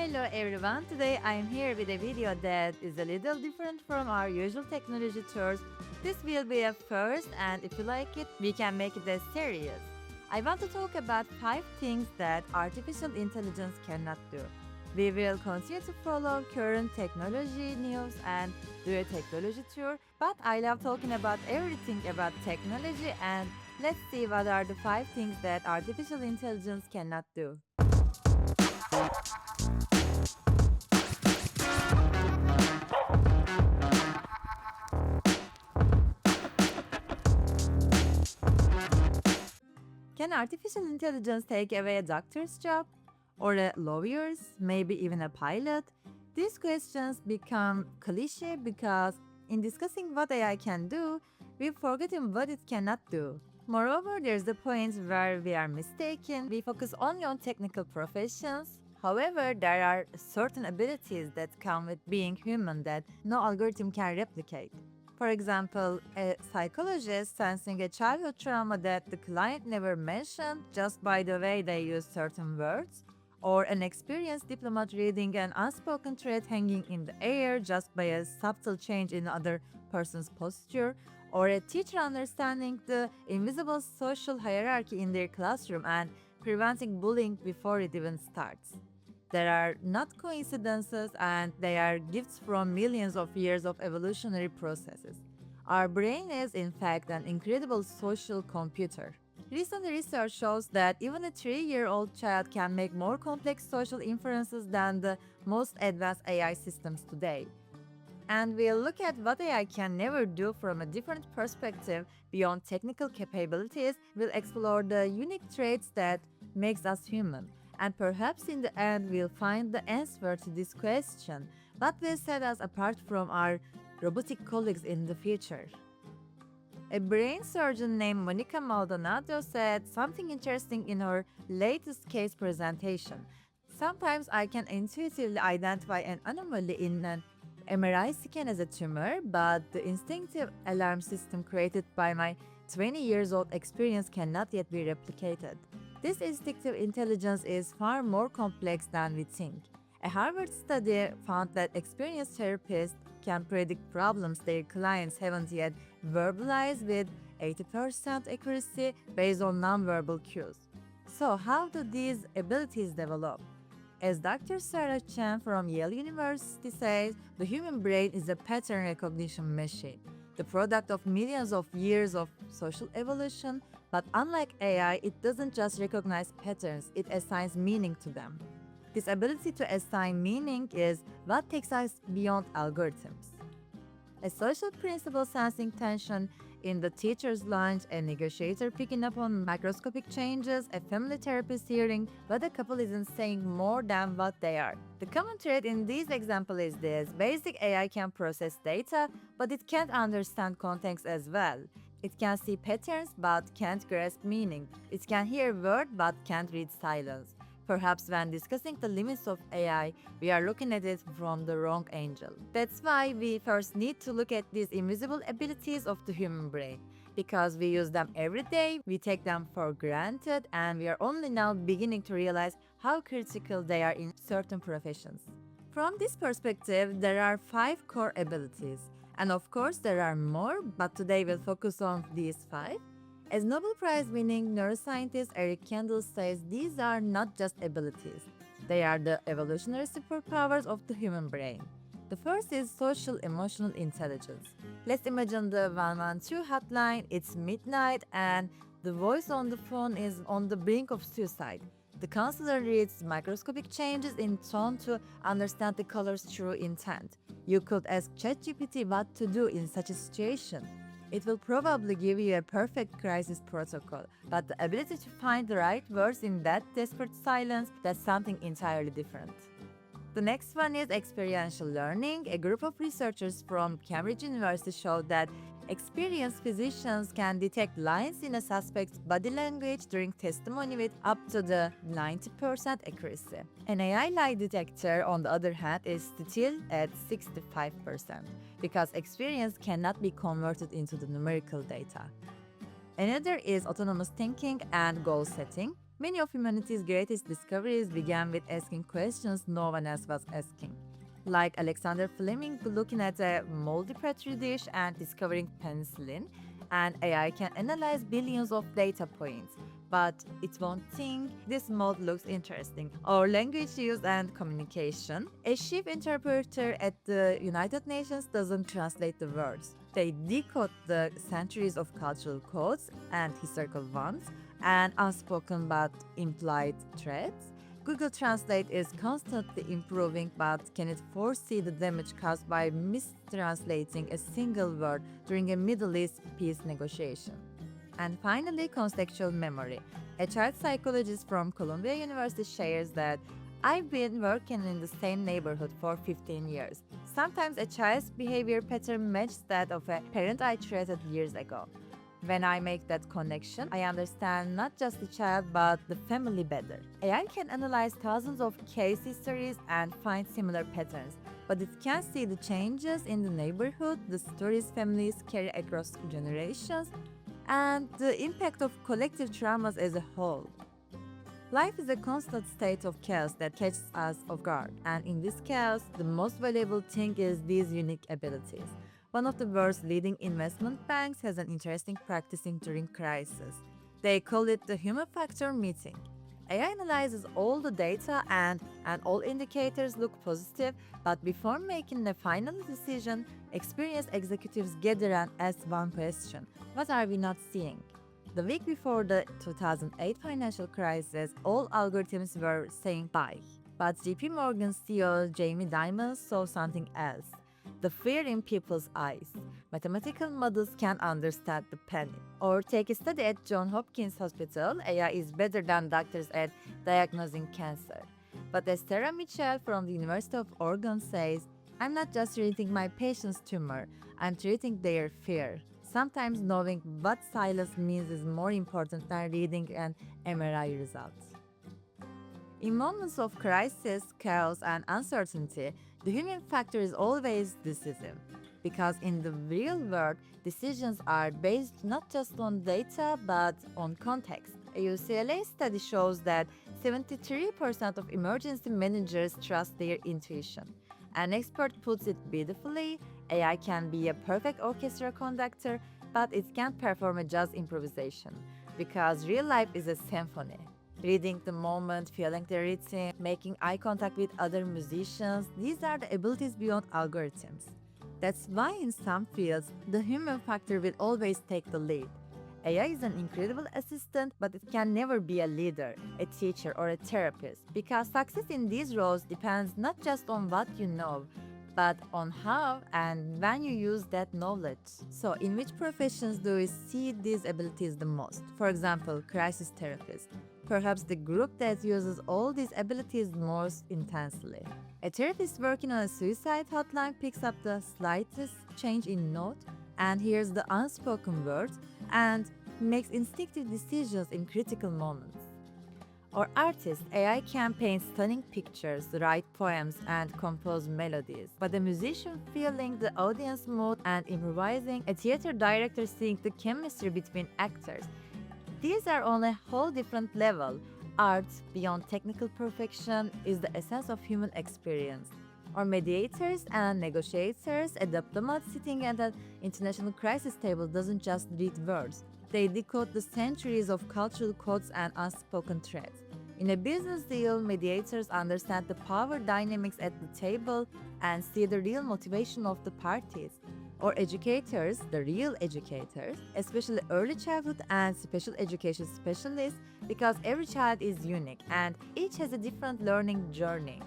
Hello everyone, today I am here with a video that is a little different from our usual technology tours. This will be a first, and if you like it, we can make it a series. I want to talk about 5 things that artificial intelligence cannot do. We will continue to follow current technology news and do a technology tour, but I love talking about everything about technology, and let's see what are the 5 things that artificial intelligence cannot do. Can artificial intelligence take away a doctor's job? Or a lawyer's? Maybe even a pilot? These questions become cliche because in discussing what AI can do, we've forgotten what it cannot do. Moreover, there's the point where we are mistaken. We focus only on technical professions. However, there are certain abilities that come with being human that no algorithm can replicate. For example, a psychologist sensing a childhood trauma that the client never mentioned just by the way they use certain words, or an experienced diplomat reading an unspoken threat hanging in the air just by a subtle change in the other person's posture, or a teacher understanding the invisible social hierarchy in their classroom and preventing bullying before it even starts. There are not coincidences, and they are gifts from millions of years of evolutionary processes. Our brain is, in fact, an incredible social computer. Recent research shows that even a 3-year-old child can make more complex social inferences than the most advanced AI systems today. And we'll look at what AI can never do from a different perspective beyond technical capabilities. We'll explore the unique traits that makes us human. And perhaps in the end, we'll find the answer to this question. What will set us apart from our robotic colleagues in the future? A brain surgeon named Monica Maldonado said something interesting in her latest case presentation. Sometimes I can intuitively identify an anomaly in an MRI scan as a tumor, but the instinctive alarm system created by my 20 years old experience cannot yet be replicated. This instinctive intelligence is far more complex than we think. A Harvard study found that experienced therapists can predict problems their clients haven't yet verbalized with 80% accuracy based on nonverbal cues. So, how do these abilities develop? As Dr. Sarah Chen from Yale University says, the human brain is a pattern recognition machine, the product of millions of years of social evolution. But unlike AI, it doesn't just recognize patterns, it assigns meaning to them. This ability to assign meaning is what takes us beyond algorithms. A social principle sensing tension in the teacher's lunch, a negotiator picking up on microscopic changes, a family therapist hearing what a couple isn't saying more than what they are. The common thread in this example is this: basic AI can process data, but it can't understand context as well. It can see patterns but can't grasp meaning. It can hear words but can't read silence. Perhaps when discussing the limits of AI, we are looking at it from the wrong angle. That's why we first need to look at these invisible abilities of the human brain. Because we use them every day, we take them for granted, and we are only now beginning to realize how critical they are in certain professions. From this perspective, there are 5 core abilities. And of course, there are more, but today we'll focus on these 5. As Nobel Prize winning neuroscientist Eric Kandel says, these are not just abilities, they are the evolutionary superpowers of the human brain. The first is social emotional intelligence. Let's imagine the 112 hotline, it's midnight, and the voice on the phone is on the brink of suicide. The counselor reads microscopic changes in tone to understand the caller's true intent. You could ask ChatGPT what to do in such a situation. It will probably give you a perfect crisis protocol, but the ability to find the right words in that desperate silence, that's something entirely different. The next one is experiential learning. A group of researchers from Cambridge University showed that experienced physicians can detect lines in a suspect's body language during testimony with up to the 90% accuracy. An AI lie detector, on the other hand, is still at 65% because experience cannot be converted into the numerical data. Another is autonomous thinking and goal setting. Many of humanity's greatest discoveries began with asking questions no one else was asking. Like Alexander Fleming looking at a moldy petri dish and discovering penicillin, and AI can analyze billions of data points, but it won't think this mold looks interesting. Or language use and communication. A chief interpreter at the United Nations doesn't translate the words. They decode the centuries of cultural codes and historical ones and unspoken but implied threats. Google Translate is constantly improving, but can it foresee the damage caused by mistranslating a single word during a Middle East peace negotiation? And finally, contextual memory. A child psychologist from Columbia University shares that I've been working in the same neighborhood for 15 years. Sometimes a child's behavior pattern matches that of a parent I treated years ago. When I make that connection, I understand not just the child but the family better. AI can analyze thousands of case histories and find similar patterns, but it can see the changes in the neighborhood, the stories families carry across generations, and the impact of collective traumas as a whole. Life is a constant state of chaos that catches us off guard, and in this chaos, the most valuable thing is these unique abilities. One of the world's leading investment banks has an interesting practicing during crisis. They call it the human factor meeting. AI analyzes all the data and all indicators look positive, but before making a final decision, experienced executives gather and ask one question: what are we not seeing? The week before the 2008 financial crisis, all algorithms were saying buy. But JP Morgan CEO Jamie Dimon saw something else: the fear in people's eyes. Mathematical models can understand the panic. Or take a study at Johns Hopkins Hospital, AI is better than doctors at diagnosing cancer. But as Sarah Mitchell from the University of Oregon says, I'm not just treating my patient's tumor, I'm treating their fear. Sometimes knowing what silence means is more important than reading an MRI result. In moments of crisis, chaos, and uncertainty, the human factor is always decisive. Because in the real world, decisions are based not just on data but on context. A UCLA study shows that 73% of emergency managers trust their intuition. An expert puts it beautifully: AI can be a perfect orchestra conductor, but it can't perform a jazz improvisation. Because real life is a symphony. Reading the moment, feeling the rhythm, making eye contact with other musicians, these are the abilities beyond algorithms. That's why in some fields, the human factor will always take the lead. AI is an incredible assistant, but it can never be a leader, a teacher, or a therapist, because success in these roles depends not just on what you know, but on how and when you use that knowledge. So, in which professions do we see these abilities the most? For example, crisis therapists. Perhaps the group that uses all these abilities most intensely. A therapist working on a suicide hotline picks up the slightest change in note and hears the unspoken words and makes instinctive decisions in critical moments. Or artists, AI can paint stunning pictures, write poems, and compose melodies. But a musician feeling the audience mood and improvising, a theater director seeing the chemistry between actors. These are on a whole different level. Art, beyond technical perfection, is the essence of human experience. Or mediators and negotiators, a diplomat sitting at an international crisis table doesn't just read words. They decode the centuries of cultural codes and unspoken threats. In a business deal, mediators understand the power dynamics at the table and see the real motivation of the parties. Or educators, the real educators, especially early childhood and special education specialists, because every child is unique and each has a different learning journey.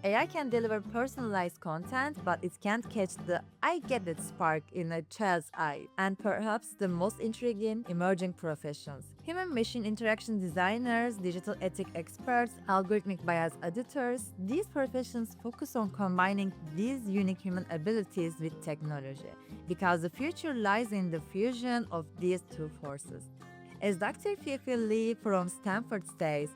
AI can deliver personalized content, but it can't catch the I get it spark in a child's eye. And perhaps the most intriguing, emerging professions. Human machine interaction designers, digital ethic experts, algorithmic bias editors, these professions focus on combining these unique human abilities with technology, because the future lies in the fusion of these two forces. As Dr. Fifi Lee from Stanford says,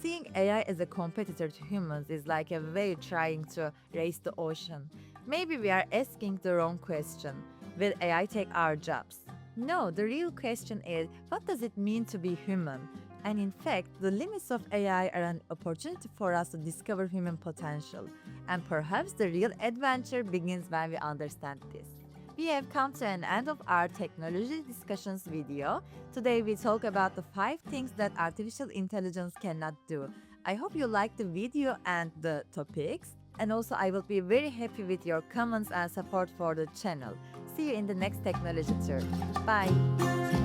seeing AI as a competitor to humans is like a wave trying to race the ocean. Maybe we are asking the wrong question. Will AI take our jobs? No, the real question is, what does it mean to be human? And in fact, the limits of AI are an opportunity for us to discover human potential. And perhaps the real adventure begins when we understand this. We have come to an end of our technology discussions video. Today we talk about the 5 things that artificial intelligence cannot do. I hope you liked the video and the topics. And also I will be very happy with your comments and support for the channel. See you in the next technology tour. Bye.